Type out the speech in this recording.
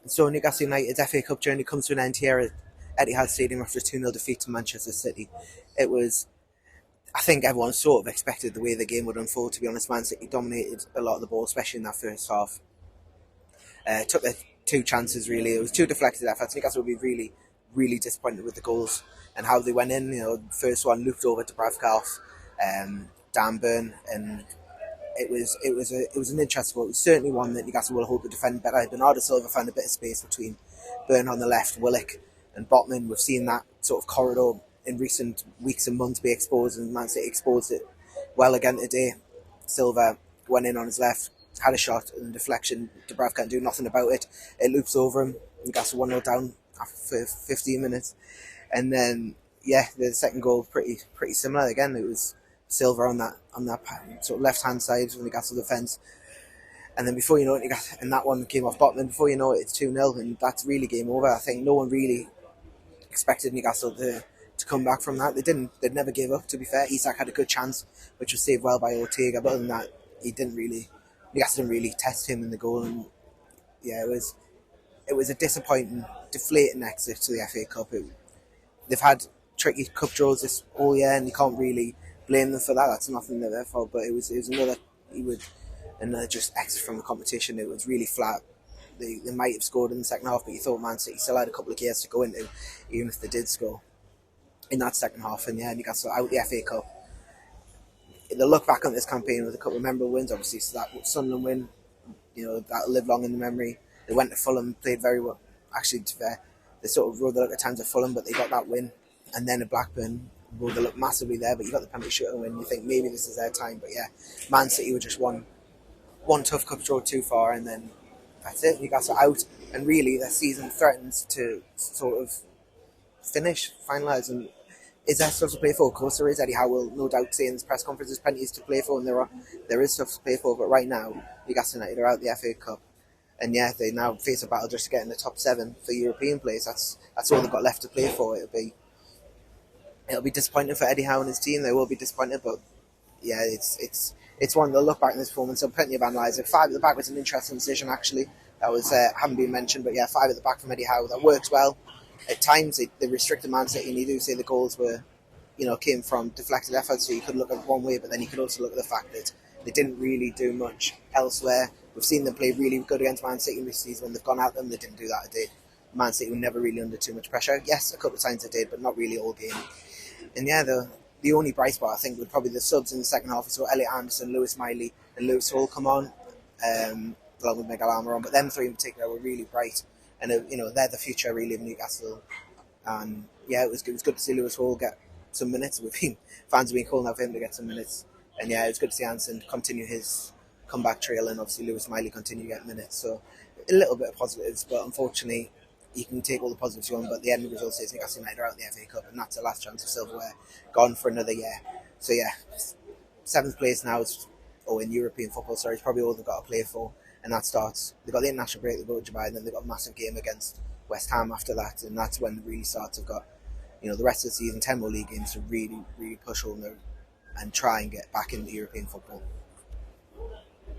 So Newcastle United's FA Cup journey comes to an end here at Etihad Stadium after a 2-0 defeat to Manchester City. It was, I think everyone sort of expected the way the game would unfold, to be honest. Man City dominated a lot of the ball, especially in that first half. Took their two chances, really. It was two deflected efforts. Newcastle would be really, really disappointed with the goals and how they went in. First one looped over to Bravkov, Dan Burn, and it was an interesting one. It was certainly one that Newcastle will hope to defend better. Bernardo Silva found a bit of space between Burn on the left, Willock and Botman. We've seen that sort of corridor in recent weeks and months be exposed, and Man City exposed it well again today. Silva went in on his left, had a shot and deflection. Dubravka can't do nothing about it. It loops over him. Newcastle 1-0 down after 15 minutes. And then, the second goal pretty similar. Again, it was Silva on that sort of left-hand side of the Newcastle defence. And then before you know it, and that one came off Botman, before you know it, it's 2-0, and that's really game over. I think no one really expected Newcastle to come back from that. They'd never give up, to be fair. Isak had a good chance, which was saved well by Ortega, but other than that, Newcastle didn't really test him in the goal. And it was a disappointing, deflating exit to the FA Cup. They've had tricky cup draws this all year, and you can't really blame them for that. That's nothing that their fault, but it was another just exit from the competition. It was really flat. They might have scored in the second half, but you thought Man City still had a couple of gears to go into, even if they did score in that second half. And Newcastle out the FA Cup. They'll look back on this campaign with a couple of memorable wins, obviously. So that Sunderland win, that'll live long in the memory. They went to Fulham, played very well. Actually, to be fair, they sort of rode the luck at times at Fulham, but they got that win. And then at Blackburn, rode the luck massively there, but you got the penalty shootout win. You think maybe this is their time, but Man City were just one tough cup draw too far, and then that's it. Newcastle out, and really their season threatens to sort of finalise. And is there stuff to play for? Of course there is. Eddie Howe will no doubt say in his press conference there's plenty to play for, and there is stuff to play for, but right now Newcastle United are out the FA Cup, and they now face a battle just to get in the top 7 for European place. That's all they've got left to play for. It'll be disappointing for Eddie Howe and his team. They will be disappointed, but it's one they'll look back in this performance. So plenty of analysing. 5 at the back was an interesting decision, actually. That was haven't been mentioned, but 5 at the back from Eddie Howe. That works well. At times they restricted Man City, and you do say the goals were, came from deflected efforts. So you could look at it one way, but then you could also look at the fact that they didn't really do much elsewhere. We've seen them play really good against Man City in this season. When they've gone at them, they didn't do that today. Man City were never really under too much pressure. Yes, a couple of times they did, but not really all game. And the only bright spot, I think, would probably the subs in the second half. So Elliot Anderson, Lewis Miley and Lewis Hall come on, along with Miguel Almiron. But them 3 in particular were really bright. And, they're the future, really, of Newcastle. And, it was good to see Lewis Hall get some minutes. Fans have been calling out for him to get some minutes. And, it was good to see Anderson continue his comeback trail, and obviously Lewis Miley continue to get minutes. So a little bit of positives, but unfortunately you can take all the positives you want, but the end result is Newcastle United are out in the FA Cup, and that's the last chance of silverware, gone for another year. So 7th place now in European football, it's probably all they've got to play for, and that starts. They've got the international break, they've got Dubai, and then they've got a massive game against West Ham after that, and that's when it really starts. They've got the rest of the season, 10 more league games to really, really push on there and try and get back into European football.